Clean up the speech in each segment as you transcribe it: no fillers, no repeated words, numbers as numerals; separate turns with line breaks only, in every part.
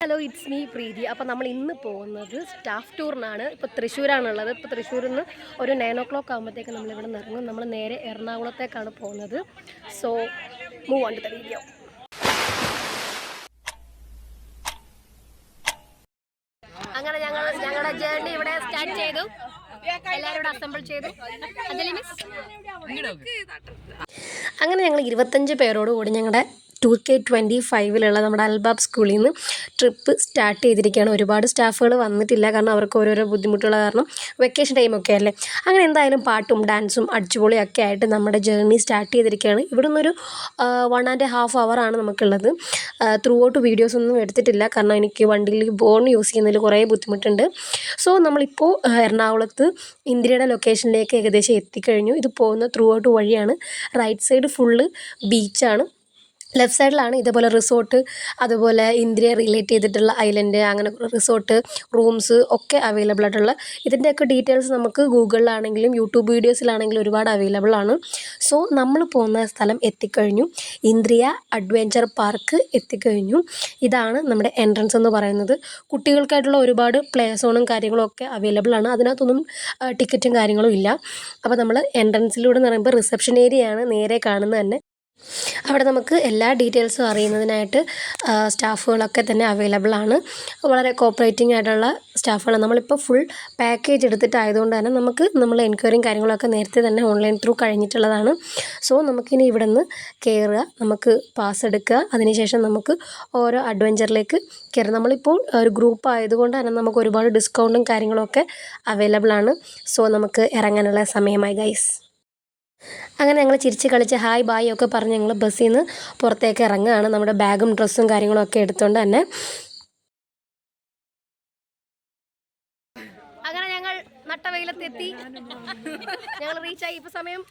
Hello it's me പ്രീതി. അപ്പോൾ നമ്മൾ ഇന്ന് പോകുന്നത് സ്റ്റാഫ് ടൂറിനാണ്. ഇപ്പോൾ തൃശ്ശൂരാണുള്ളത്. ഇപ്പോൾ തൃശ്ശൂരിൽ നിന്ന് ഒരു 9 ആകുമ്പോഴത്തേക്ക് നമ്മളിവിടെ നിന്ന് ഇറങ്ങും. നമ്മൾ നേരെ എറണാകുളത്തേക്കാണ് പോകുന്നത്. So move on to the video. അങ്ങനെ ഞങ്ങളുടെ ജേർണി ഇവിടെ സ്റ്റാർട്ട് ചെയ്തു. എല്ലാവരും ഇവിടെ അസംബിൾ ചെയ്തു. അങ്ങനെ ഞങ്ങൾ 25 പേരോട് കൂടി ഞങ്ങളുടെ 2K25 നമ്മുടെ അൽബാബ് സ്കൂളിൽ നിന്ന് ട്രിപ്പ് സ്റ്റാർട്ട് ചെയ്തിരിക്കുകയാണ്. ഒരുപാട് സ്റ്റാഫുകൾ വന്നിട്ടില്ല, കാരണം അവർക്ക് ഓരോരോ ബുദ്ധിമുട്ടുള്ള കാരണം വെക്കേഷൻ ടൈമൊക്കെ അല്ലേ. അങ്ങനെ എന്തായാലും പാട്ടും ഡാൻസും അടിച്ചുപൊളിയൊക്കെ ആയിട്ട് നമ്മുടെ ജേർണി സ്റ്റാർട്ട് ചെയ്തിരിക്കുകയാണ്. ഇവിടെ നിന്നൊരു 1.5 hour നമുക്കുള്ളത്. ത്രൂ ഔട്ട് വീഡിയോസൊന്നും എടുത്തിട്ടില്ല, കാരണം എനിക്ക് വണ്ടിയിൽ ഫോൺ യൂസ് ചെയ്യുന്നതിൽ കുറേ ബുദ്ധിമുട്ടുണ്ട്. സോ നമ്മളിപ്പോൾ എറണാകുളത്ത് ഇന്ത്യയുടെ ലൊക്കേഷനിലേക്ക് ഏകദേശം എത്തിക്കഴിഞ്ഞു. ഇത് പോകുന്ന ത്രൂ ഔട്ട് വഴിയാണ്. റൈറ്റ് സൈഡ് ഫുള്ള് ബീച്ചാണ്, ലെഫ്റ്റ് സൈഡിലാണ് ഇതേപോലെ റിസോർട്ട്, അതുപോലെ ഇന്ത്യയെ റിലേറ്റ് ചെയ്തിട്ടുള്ള ഐലൻഡ്, അങ്ങനെ റിസോർട്ട് റൂംസ് ഒക്കെ അവൈലബിൾ ആയിട്ടുള്ള. ഇതിൻ്റെയൊക്കെ ഡീറ്റെയിൽസ് നമുക്ക് ഗൂഗിളിലാണെങ്കിലും യൂട്യൂബ് വീഡിയോസിലാണെങ്കിലും ഒരുപാട് അവൈലബിൾ ആണ്. സോ നമ്മൾ പോകുന്ന സ്ഥലം എത്തിക്കഴിഞ്ഞു. ഇന്ദ്രിയ അഡ്വഞ്ചർ പാർക്ക് എത്തിക്കഴിഞ്ഞു. ഇതാണ് നമ്മുടെ എൻട്രൻസ് എന്ന് പറയുന്നത്. കുട്ടികൾക്കായിട്ടുള്ള ഒരുപാട് പ്ലേ സോണും കാര്യങ്ങളും ഒക്കെ അവൈലബിൾ ആണ്. അതിനകത്തൊന്നും ടിക്കറ്റും കാര്യങ്ങളും ഇല്ല. അപ്പോൾ നമ്മൾ എൻട്രൻസിലൂടെ എന്ന് പറയുമ്പോൾ റിസപ്ഷൻ ഏരിയയാണ് നേരെ കാണുന്നത് തന്നെ. അവിടെ നമുക്ക് എല്ലാ ഡീറ്റെയിൽസും അറിയുന്നതിനായിട്ട് സ്റ്റാഫുകളൊക്കെ തന്നെ അവൈലബിൾ ആണ്. വളരെ കോപ്പറേറ്റിംഗ് ആയിട്ടുള്ള സ്റ്റാഫുകളാണ്. നമ്മളിപ്പോൾ ഫുൾ പാക്കേജ് എടുത്തിട്ടായതുകൊണ്ട് തന്നെ നമ്മൾ എൻക്വയറിയും കാര്യങ്ങളൊക്കെ നേരത്തെ തന്നെ ഓൺലൈൻ ത്രൂ കഴിഞ്ഞിട്ടുള്ളതാണ്. സോ നമുക്കിനി ഇവിടെ നിന്ന് കയറുക, നമുക്ക് പാസ് എടുക്കുക, അതിനുശേഷം നമുക്ക് ഓരോ അഡ്വഞ്ചറിലേക്ക് കയറുക. നമ്മളിപ്പോൾ ഒരു ഗ്രൂപ്പ് ആയതുകൊണ്ട് തന്നെ നമുക്ക് ഒരുപാട് ഡിസ്കൗണ്ടും കാര്യങ്ങളൊക്കെ അവൈലബിൾ ആണ്. സോ നമുക്ക് ഇറങ്ങാനുള്ള സമയമായി ഗൈസ്. അങ്ങനെ ഞങ്ങൾ ചിരിച്ച് കളിച്ച് ഹായ് ബായ് ഒക്കെ പറഞ്ഞ് ഞങ്ങൾ ബസ്സിൽ നിന്ന് പുറത്തേക്ക് ഇറങ്ങുകയാണ്, നമ്മുടെ ബാഗും ഡ്രസ്സും കാര്യങ്ങളൊക്കെ എടുത്തുകൊണ്ട് തന്നെ. അങ്ങനെ ഞങ്ങൾ നട്ടവെയിലത്തെത്തി, ഞങ്ങൾ റീച്ചായി. ഇപ്പോൾ സമയം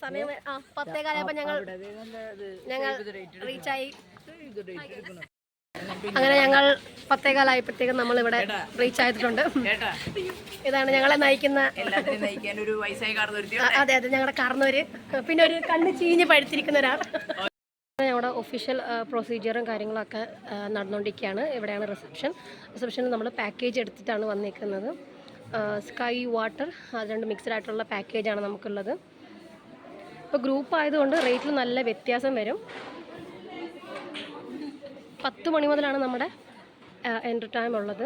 10:15 ഞങ്ങൾ റീച്ചായി. അങ്ങനെ ഞങ്ങൾ 10:15 നമ്മളിവിടെ റീച്ച് ആയിട്ടുണ്ട്. ഇതാണ് ഞങ്ങളെ നയിക്കുന്ന, അതെ ഞങ്ങളുടെ കാർന്നവര്, പിന്നെ ഒരു കണ്ണ് ചീഞ്ഞ് പഴുത്തിരിക്കുന്ന ഒരാൾ. ഞങ്ങളുടെ ഒഫീഷ്യൽ പ്രൊസീജിയറും കാര്യങ്ങളൊക്കെ നടന്നുകൊണ്ടിരിക്കുകയാണ്. ഇവിടെയാണ് റിസപ്ഷനിൽ നമ്മൾ പാക്കേജ് എടുത്തിട്ടാണ് വന്നിരിക്കുന്നത്. സ്കൈ വാട്ടർ അത് രണ്ട് മിക്സ്ഡ് ആയിട്ടുള്ള പാക്കേജാണ് നമുക്കുള്ളത്. ഇപ്പോൾ ഗ്രൂപ്പ് ആയതുകൊണ്ട് റേറ്റിൽ നല്ല വ്യത്യാസം വരും. 10 മണി മുതലാണ് നമ്മുടെ എൻട്രി ടൈം ഉള്ളത്.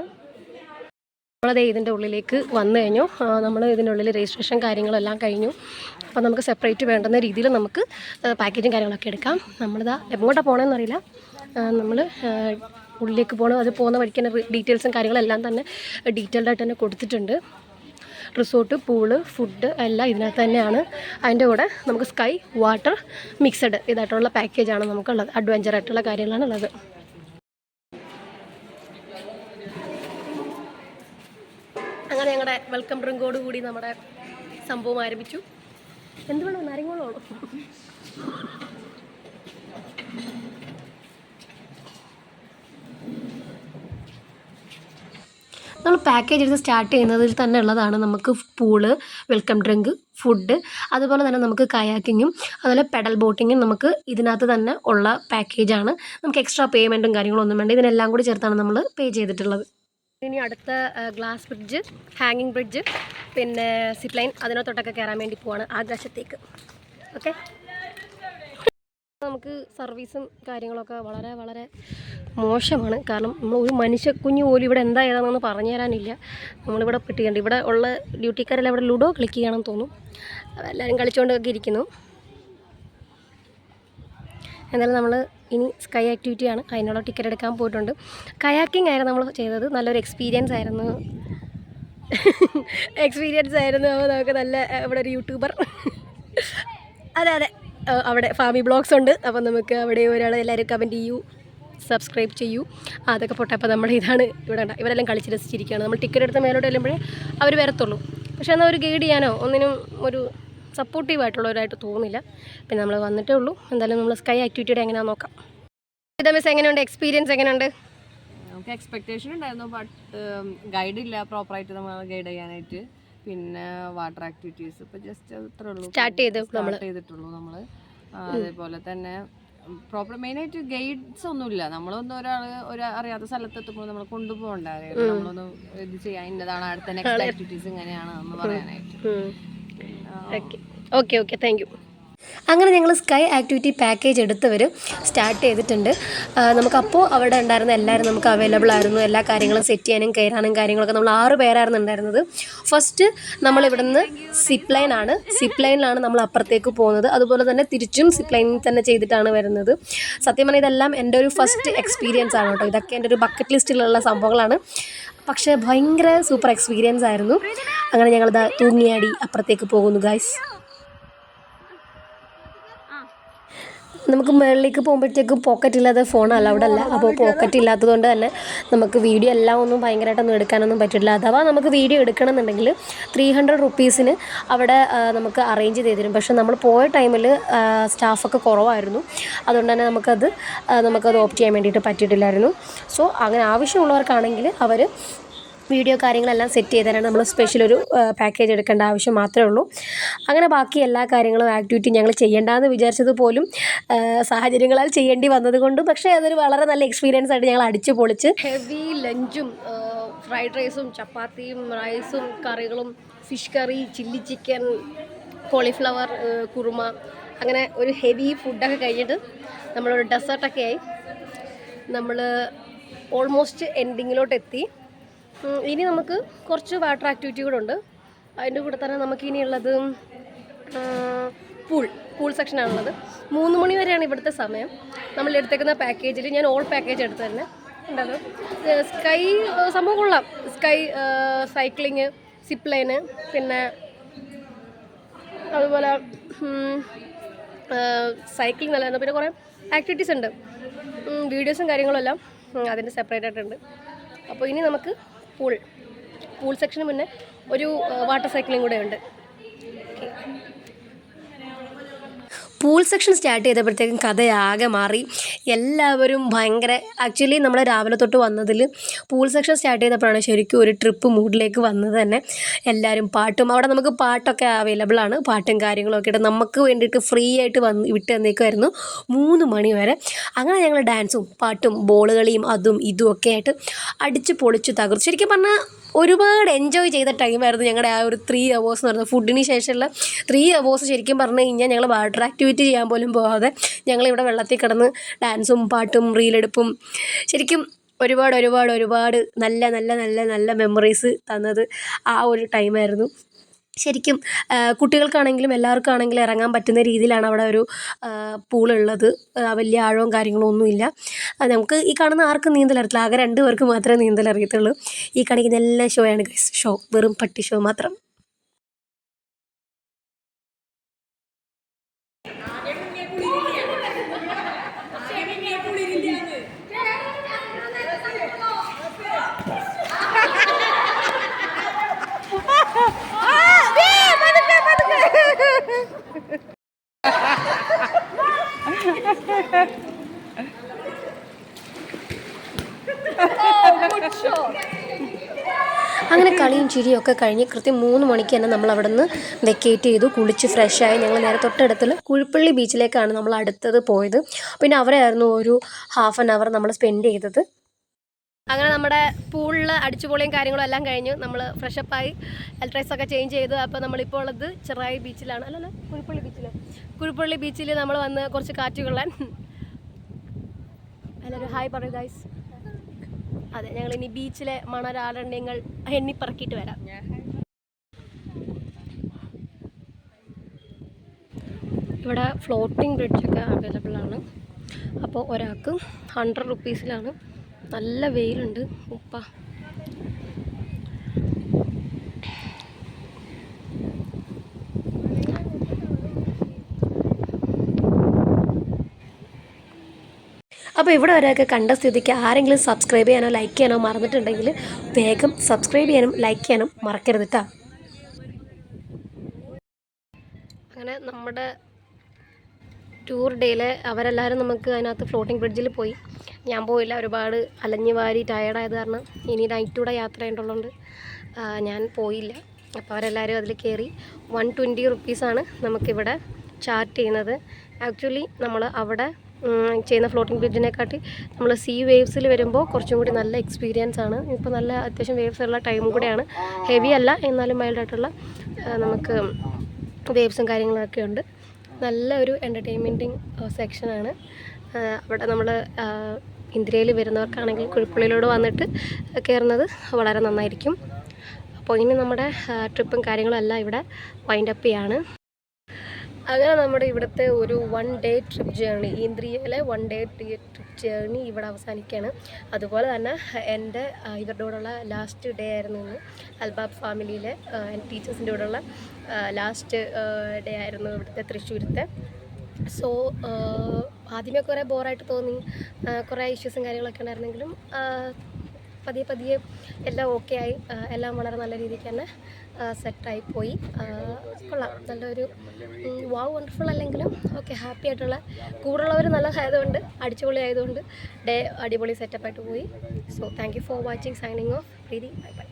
നമ്മളതേ ഇതിൻ്റെ ഉള്ളിലേക്ക് വന്നു കഴിഞ്ഞു. നമ്മൾ ഇതിൻ്റെ ഉള്ളിൽ രജിസ്ട്രേഷൻ കാര്യങ്ങളെല്ലാം കഴിഞ്ഞു. അപ്പോൾ നമുക്ക് സെപ്പറേറ്റ് വേണ്ടുന്ന രീതിയിൽ നമുക്ക് പാക്കേജും കാര്യങ്ങളൊക്കെ എടുക്കാം. നമ്മളിതാ എങ്ങോട്ടാണ് പോകണമെന്ന് അറിയില്ല. നമ്മൾ ഉള്ളിലേക്ക് പോകണം. അത് പോകുന്ന വഴിക്ക് തന്നെ ഡീറ്റെയിൽസും കാര്യങ്ങളെല്ലാം തന്നെ ഡീറ്റെയിൽഡായിട്ട് തന്നെ കൊടുത്തിട്ടുണ്ട്. റിസോർട്ട്, പൂള്, ഫുഡ് എല്ലാം ഇതിനകത്ത് തന്നെയാണ്. അതിൻ്റെ കൂടെ നമുക്ക് സ്കൈ വാട്ടർ മിക്സഡ് ഇതായിട്ടുള്ള പാക്കേജാണ് നമുക്കുള്ളത്. അഡ്വഞ്ചറായിട്ടുള്ള കാര്യങ്ങളാണ് ഉള്ളത്. അങ്ങനെ ഞങ്ങളുടെ വെൽക്കം ഡ്രിങ്കോട് കൂടി നമ്മുടെ സംഭവം ആരംഭിച്ചു. എന്ത് വേണോ, നാരങ്ങോളോ? നമ്മൾ പാക്കേജ് എടുത്ത് സ്റ്റാർട്ട് ചെയ്യുന്നതിൽ തന്നെ ഉള്ളതാണ് നമുക്ക് പൂള്, വെൽക്കം ഡ്രിങ്ക്, ഫുഡ്, അതുപോലെ തന്നെ നമുക്ക് കയാക്കിങ്ങും അതുപോലെ പെഡൽ ബോട്ടിങ്ങും നമുക്ക് ഇതിനകത്ത് തന്നെ ഉള്ള പാക്കേജാണ്. നമുക്ക് എക്സ്ട്രാ പേയ്മെൻറ്റും കാര്യങ്ങളൊന്നും വേണ്ട. ഇതിനെല്ലാം കൂടി ചേർത്താണ് നമ്മൾ പേ ചെയ്തിട്ടുള്ളത്. ഇനി അടുത്ത ഗ്ലാസ് ബ്രിഡ്ജ്, ഹാങ്ങിങ് ബ്രിഡ്ജ്, പിന്നെ സിപ്പ് ലൈൻ, അതിനകത്തോട്ടൊക്കെ കയറാൻ വേണ്ടി പോവാണ് ആകാശത്തേക്ക്. ഓക്കെ, നമുക്ക് സർവീസും കാര്യങ്ങളൊക്കെ വളരെ വളരെ മോശമാണ്. കാരണം നമ്മൾ ഒരു മനുഷ്യക്കുഞ്ഞു പോലും ഇവിടെ എന്താ ഏതാണെന്ന് പറഞ്ഞു തരാനില്ല. നമ്മളിവിടെ പെട്ടിട്ടുണ്ട്. ഇവിടെ ഉള്ള ഡ്യൂട്ടിക്കാരെല്ലാം ഇവിടെ ലുഡോ കളിക്കുകയാണെന്ന് തോന്നും. എല്ലാവരും കളിച്ചുകൊണ്ടൊക്കെ ഇരിക്കുന്നു. എന്തായാലും നമ്മൾ ഇനി സ്കൈ ആക്ടിവിറ്റിയാണ്, അതിനുള്ള ടിക്കറ്റ് എടുക്കാൻ പോയിട്ടുണ്ട്. കയാക്കിംഗ് ആയിരുന്നു നമ്മൾ ചെയ്തത്. നല്ലൊരു എക്സ്പീരിയൻസ് ആയിരുന്നു. അപ്പോൾ നമുക്ക് നല്ല ഇവിടെ ഒരു യൂട്യൂബർ, അതെ അവിടെ ഫാമി ബ്ലോഗ്സ് ഉണ്ട്. അപ്പോൾ നമുക്ക് അവിടെ ഒരാൾ എല്ലാവരും കമൻറ്റ് ചെയ്യൂ, സബ്സ്ക്രൈബ് ചെയ്യൂ, അതൊക്കെ പോട്ടെ. അപ്പോൾ നമ്മുടെ ഇതാണ് ഇവിടെ ഉണ്ട്. ഇവരെല്ലാം കളിച്ച് രസിച്ചിരിക്കുകയാണ്. നമ്മൾ ടിക്കറ്റ് എടുത്ത് മേലോട്ട് ചെല്ലുമ്പോഴേ അവർ വരത്തുള്ളൂ. പക്ഷേ എന്നാൽ ഒരു ഗൈഡ് ചെയ്യാനോ ഒന്നിനും ഒരു സപ്പോർട്ടീവായിട്ടുള്ളവരായിട്ട് തോന്നില്ല. പിന്നെ നമ്മൾ വന്നിട്ടേ ഉള്ളൂ. എന്തായാലും നമ്മൾ സ്കൈ ആക്ടിവിറ്റിയുടെ എങ്ങനെയാണെന്ന് നോക്കാം. ഇതാ മിസ്, എങ്ങനെയുണ്ട് എക്സ്പീരിയൻസ്? എങ്ങനെയുണ്ട്?
നമുക്ക് എക്സ്പെക്ടേഷൻ ഉണ്ടായിരുന്നു, ബട്ട് ഗൈഡ് ഇല്ല പ്രോപ്പറായിട്ട് നമ്മൾ ഗൈഡ് ചെയ്യാനായിട്ട്. പിന്നെ വാട്ടർ ആക്ടിവിറ്റീസ് ഇപ്പോൾ ജസ്റ്റ് അത്രേ ഉള്ളൂ, സ്റ്റാർട്ട് ചെയ്തിട്ടുള്ളൂ നമ്മൾ. അതേപോലെ തന്നെ പ്രോപ്പർ മെയിനായിട്ട് ഗൈഡ്സ് ഒന്നുമില്ല. നമ്മളൊന്നും ഒരു അറിയാത്ത സ്ഥലത്തെത്തുമ്പോൾ നമ്മൾ കൊണ്ടുപോകണ്ടേ, നമ്മളൊന്ന് ഇത് ചെയ്യാൻ ഇന്നതാണ് അടുത്ത നെക്സ്റ്റ് ആക്ടിവിറ്റീസ് ഇങ്ങനെയാണ് എന്ന് പറയാനായിട്ട്.
Okay okay thank you. അങ്ങനെ ഞങ്ങൾ സ്കൈ ആക്ടിവിറ്റി പാക്കേജ് എടുത്തവർ സ്റ്റാർട്ട് ചെയ്തിട്ടുണ്ട്. നമുക്കപ്പോൾ അവിടെ ഉണ്ടായിരുന്ന എല്ലാവരും നമുക്ക് അവൈലബിൾ ആയിരുന്നു. എല്ലാ കാര്യങ്ങളും സെറ്റ് ചെയ്യാനും കയറാനും കാര്യങ്ങളൊക്കെ നമ്മൾ 6 പേരായിരുന്നു ഉണ്ടായിരുന്നത്. ഫസ്റ്റ് നമ്മളിവിടെ നിന്ന് സിപ്പ് ലൈനിലാണ് നമ്മൾ അപ്പുറത്തേക്ക് പോകുന്നത്. അതുപോലെ തന്നെ തിരിച്ചും സിപ്പ് ലൈനിൽ തന്നെ ചെയ്തിട്ടാണ് വരുന്നത്. സത്യം പറഞ്ഞാൽ ഇതെല്ലാം എൻ്റെ ഒരു ഫസ്റ്റ് എക്സ്പീരിയൻസ് ആണ് കേട്ടോ. ഇതൊക്കെ എൻ്റെ ഒരു ബക്കറ്റ് ലിസ്റ്റിലുള്ള സംഭവങ്ങളാണ്. പക്ഷേ ഭയങ്കര സൂപ്പർ എക്സ്പീരിയൻസ് ആയിരുന്നു. അങ്ങനെ ഞങ്ങളിതാ തൂങ്ങിയാടി അപ്പുറത്തേക്ക് പോകുന്നു ഗൈസ്. നമുക്ക് മുകളിലേക്ക് പോകുമ്പോഴത്തേക്കും പോക്കറ്റ് ഇല്ലാതെ ഫോൺ അലൗഡ് അല്ല. അപ്പോൾ പോക്കറ്റ് ഇല്ലാത്തത് കൊണ്ട് തന്നെ നമുക്ക് വീഡിയോ എല്ലാം ഒന്നും ഭയങ്കരമായിട്ടൊന്നും എടുക്കാനൊന്നും പറ്റില്ല. അഥവാ നമുക്ക് വീഡിയോ എടുക്കണമെന്നുണ്ടെങ്കിൽ 300 റുപ്പീസിന് അവിടെ നമുക്ക് അറേഞ്ച് ചെയ്ത് തരും. പക്ഷേ നമ്മൾ പോയ ടൈമിൽ സ്റ്റാഫൊക്കെ കുറവായിരുന്നു. അതുകൊണ്ട് തന്നെ നമുക്കത് ഓപ്റ്റ് ചെയ്യാൻ വേണ്ടിയിട്ട് പറ്റിയിട്ടില്ലായിരുന്നു. സോ അങ്ങനെ ആവശ്യമുള്ളവർക്കാണെങ്കിൽ അവർ വീഡിയോ കാര്യങ്ങളെല്ലാം സെറ്റ് ചെയ്ത് തരാൻ നമ്മൾ സ്പെഷ്യൽ ഒരു പാക്കേജ് എടുക്കേണ്ട ആവശ്യം മാത്രമേ ഉള്ളൂ. അങ്ങനെ ബാക്കി എല്ലാ കാര്യങ്ങളും ആക്ടിവിറ്റി ഞങ്ങൾ ചെയ്യേണ്ടതെന്ന് വിചാരിച്ചത് പോലും സാഹചര്യങ്ങളാൽ ചെയ്യേണ്ടി വന്നതുകൊണ്ടും, പക്ഷേ അതൊരു വളരെ നല്ല എക്സ്പീരിയൻസ് ആയിട്ട് ഞങ്ങൾ അടിച്ചു പൊളിച്ച് ഹെവി ലഞ്ചും ഫ്രൈഡ് റൈസും ചപ്പാത്തിയും റൈസും കറികളും fish curry, chilli chicken, cauliflower kurma, അങ്ങനെ ഒരു ഹെവി ഫുഡൊക്കെ കഴിഞ്ഞിട്ട് നമ്മളൊരു ഡെസേർട്ടൊക്കെ ആയി നമ്മൾ ഓൾമോസ്റ്റ് എൻഡിങ്ങിലോട്ട് എത്തി. ഇനി നമുക്ക് കുറച്ച് വാട്ടർ ആക്ടിവിറ്റി കൂടെ ഉണ്ട്. അതിൻ്റെ കൂടെ തന്നെ നമുക്ക് ഇനിയുള്ളത് പൂൾ സെക്ഷനാണുള്ളത്. 3 മണി വരെയാണ് ഇവിടുത്തെ സമയം. നമ്മൾ എടുത്തേക്കുന്ന പാക്കേജിൽ ഞാൻ ഓൾ പാക്കേജ് എടുത്ത് തന്നെ ഉണ്ടത്. സ്കൈ സംഭവം കൊള്ളാം. സ്കൈ സൈക്ലിങ്, സിപ്പ് ലൈന്, പിന്നെ അതുപോലെ സൈക്ലിംഗ് നല്ലതാണ്. പിന്നെ കുറേ ആക്ടിവിറ്റീസ് ഉണ്ട്, വീഡിയോസും കാര്യങ്ങളും എല്ലാം അതിൻ്റെ സെപ്പറേറ്റ് ആയിട്ടുണ്ട്. അപ്പോൾ ഇനി നമുക്ക് പൂൾ സെക്ഷന് മുന്നേ ഒരു വാട്ടർ സൈക്ലിംഗ് കൂടെ ഉണ്ട്. പൂൾ സെക്ഷൻ സ്റ്റാർട്ട് ചെയ്തപ്പോഴത്തേക്കും കഥയാകെ മാറി. എല്ലാവരും ഭയങ്കര ആക്ച്വലി നമ്മൾ രാവിലെ തൊട്ട് വന്നതിൽ പൂൾ സെക്ഷൻ സ്റ്റാർട്ട് ചെയ്തപ്പോഴാണ് ശരിക്കും ഒരു ട്രിപ്പ് മൂഡിലേക്ക് വന്നത് തന്നെ. എല്ലാവരും പാട്ടും അവിടെ നമുക്ക് പാട്ടൊക്കെ അവൈലബിൾ ആണ്. പാട്ടും കാര്യങ്ങളൊക്കെ ആയിട്ട് നമുക്ക് വേണ്ടിയിട്ട് ഫ്രീ ആയിട്ട് വിട്ട് തന്നേക്കുമായിരുന്നു 3 മണി വരെ. അങ്ങനെ ഞങ്ങൾ ഡാൻസും പാട്ടും ബോൾ കളിയും അതും ഇതും ഒക്കെ ആയിട്ട് അടിച്ച് പൊളിച്ച് തകർന്നു. ശരിക്കും പറഞ്ഞാൽ ഒരുപാട് എൻജോയ് ചെയ്ത ടൈമായിരുന്നു ഞങ്ങളുടെ ആ ഒരു 3 hours എന്ന് പറയുന്നത്. ഫുഡിന് ശേഷമുള്ള 3 hours ശരിക്കും പറഞ്ഞു കഴിഞ്ഞാൽ ഞങ്ങൾ വാട്ടർ ആക്ടിവിറ്റി ചെയ്യാൻ പോലും പോകാതെ ഞങ്ങളിവിടെ വെള്ളത്തിൽ കിടന്ന് ഡാൻസും പാട്ടും റീലെടുപ്പും ശരിക്കും ഒരുപാട് നല്ല മെമ്മറീസ് തന്നത് ആ ഒരു ടൈമായിരുന്നു. ശരിക്കും കുട്ടികൾക്കാണെങ്കിലും എല്ലാവർക്കാണെങ്കിലും ഇറങ്ങാൻ പറ്റുന്ന രീതിയിലാണ് അവിടെ ഒരു പൂളുള്ളത്. വലിയ ആഴവും കാര്യങ്ങളും ഒന്നുമില്ല. നമുക്ക് ഈ കാണുന്ന ആർക്കും നീന്തലറിയത്തില്ല. ആകെ 2 പേർക്ക് മാത്രമേ നീന്തലറിയത്തുള്ളൂ. ഈ കാണിക്കുന്ന എല്ലാ ഷോയാണ് ഗൈസ്. ഷോ വെറും പട്ടി ഷോ മാത്രം. അങ്ങനെ കളിയും ചിരിയും ഒക്കെ കഴിഞ്ഞ് കൃത്യം 3 മണിക്ക് തന്നെ നമ്മൾ അവിടെ നിന്ന് വെക്കേറ്റ് ചെയ്തു. കുളിച്ച് ഫ്രഷായി ഞങ്ങൾ നേരെ തൊട്ടടുത്തുള്ള കുഴിപ്പള്ളി ബീച്ചിലേക്കാണ് നമ്മൾ അടുത്തത് പോയത്. പിന്നെ അവരായിരുന്നു ഒരു ½ an hour നമ്മൾ സ്പെൻഡ് ചെയ്തത്. അങ്ങനെ നമ്മുടെ പൂളിൽ അടിച്ചുപൊളിയും കാര്യങ്ങളും എല്ലാം കഴിഞ്ഞു. നമ്മൾ ഫ്രഷപ്പായി ഡ്രസ്സൊക്കെ ചേഞ്ച് ചെയ്തു. അപ്പോൾ നമ്മളിപ്പോൾ ഉള്ളത് ചെറായി ബീച്ചിലാണ്. അല്ലല്ലോ, കുഴിപ്പള്ളി ബീച്ചിൽ നമ്മൾ വന്ന് കുറച്ച് കാറ്റ് കൊള്ളാൻ. എല്ലാവരും ഹായ് പറയൂ ഗൈസ്. അതെ, ഞങ്ങളിനി ബീച്ചിലെ മണലാരണ്യങ്ങൾ എണ്ണിപ്പറക്കിയിട്ട് വരാം. ഇവിടെ ഫ്ലോട്ടിംഗ് ബ്രിഡ്ജൊക്കെ അവൈലബിൾ ആണ്. അപ്പോൾ ഒരാൾക്ക് 100 റുപ്പീസിലാണ്. നല്ല വെയിലുണ്ട് ഉപ്പ. അപ്പോൾ ഇവിടെ വരെയൊക്കെ കണ്ട സ്ഥിതിക്ക് ആരെങ്കിലും സബ്സ്ക്രൈബ് ചെയ്യാനോ ലൈക്ക് ചെയ്യാനോ മറന്നിട്ടുണ്ടെങ്കിൽ വേഗം സബ്സ്ക്രൈബ് ചെയ്യാനും ലൈക്ക് ചെയ്യാനും മറക്കരുത് കേട്ടോ. അങ്ങനെ നമ്മുടെ ടൂർ ഡേയിൽ അവരെല്ലാവരും നമുക്ക് അതിനകത്ത് ഫ്ലോട്ടിംഗ് ബ്രിഡ്ജിൽ പോയി. ഞാൻ പോയില്ല, ഒരുപാട് അലഞ്ഞു വാരി ടയേർഡായത് കാരണം ഇനി നൈറ്റൂടെ യാത്ര ചെയ്യേണ്ടതുകൊണ്ട് ഞാൻ പോയില്ല. അപ്പോൾ അവരെല്ലാവരും അതിൽ കയറി. 120 റുപ്പീസാണ് നമുക്കിവിടെ ചാർട്ട് ചെയ്യുന്നത്. ആക്ച്വലി നമ്മൾ അവിടെ ചെയ്യുന്ന ഫ്ലോട്ടിംഗ് ബ്രിഡ്ജിനെക്കാട്ടി നമ്മൾ സീ വേവ്സിൽ വരുമ്പോൾ കുറച്ചും കൂടി നല്ല എക്സ്പീരിയൻസ് ആണ്. ഇപ്പോൾ നല്ല അത്യാവശ്യം വേവ്സ് ഉള്ള ടൈമും കൂടെയാണ്. ഹെവി അല്ല എന്നാലും മൈൽഡായിട്ടുള്ള നമുക്ക് വേവ്സും കാര്യങ്ങളൊക്കെ ഉണ്ട്. നല്ല ഒരു എൻ്റർടൈൻമെൻറ്റിങ് സെക്ഷനാണ്. അവിടെ നമ്മൾ ഇന്ത്യയിൽ വരുന്നവർക്കാണെങ്കിൽ കുഴിപ്പുള്ളിയിലൂടെ വന്നിട്ട് കയറുന്നത് വളരെ നന്നായിരിക്കും. അപ്പോൾ ഇനി നമ്മുടെ ട്രിപ്പും കാര്യങ്ങളും എല്ലാം ഇവിടെ വൈൻഡപ്പ് ചെയ്യാണ്. അങ്ങനെ നമ്മുടെ ഇവിടുത്തെ ഒരു 1 ഡേ ട്രിപ്പ് ജേർണി, ഇന്ത്യയിലെ 1 ഡേ ട്രിപ്പ് ജേർണി ഇവിടെ അവസാനിക്കുകയാണ്. അതുപോലെ തന്നെ എൻ്റെ ഇവരുടെ കൂടെയുള്ള ലാസ്റ്റ് ഡേ ആയിരുന്നു ഇന്ന്. അൽബാബ് ഫാമിലിയിലെ എൻ്റെ ടീച്ചേഴ്സിൻ്റെ കൂടെയുള്ള ലാസ്റ്റ് ഡേ ആയിരുന്നു ഇവിടുത്തെ തൃശ്ശൂരത്തെ. സോ ആദ്യമേ കുറേ ബോറായിട്ട് തോന്നി, കുറേ ഇഷ്യൂസും കാര്യങ്ങളൊക്കെ ഉണ്ടായിരുന്നെങ്കിലും പതിയെ പതിയെ എല്ലാം ഓക്കെ ആയി. എല്ലാം വളരെ നല്ല രീതിക്ക് തന്നെ സെറ്റായി പോയി. കൊള്ളാം, നല്ലൊരു വണ്ടർഫുൾ അല്ലെങ്കിലും ഓക്കെ ഹാപ്പി ആയിട്ടുള്ള കൂടുള്ളവർ നല്ല ആയതുകൊണ്ട് അടിച്ചുപൊളി ആയതുകൊണ്ട് ഡേ അടിപൊളി സെറ്റപ്പായിട്ട് പോയി. So thank you for watching. Signing off. Preethi. Bye bye.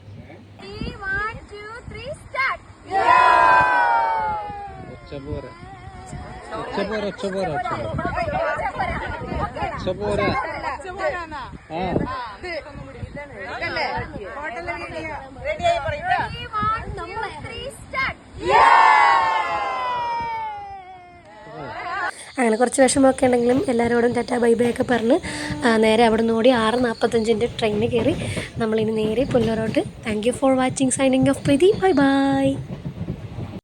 1 2 3 start.
അങ്ങനെ കുറച്ച് വിഷമമൊക്കെ ഉണ്ടെങ്കിലും എല്ലാവരോടും ടാറ്റാ ബൈ ബൈ ഒക്കെ പറഞ്ഞ് നേരെ അവിടെ നിന്ന് ഓടി 6:45 ട്രെയിനിന് കയറി നമ്മളിനി നേരെ പുല്ലൂരോട്ട്. Thank you for watching. Signing off. Preethi. Bye by.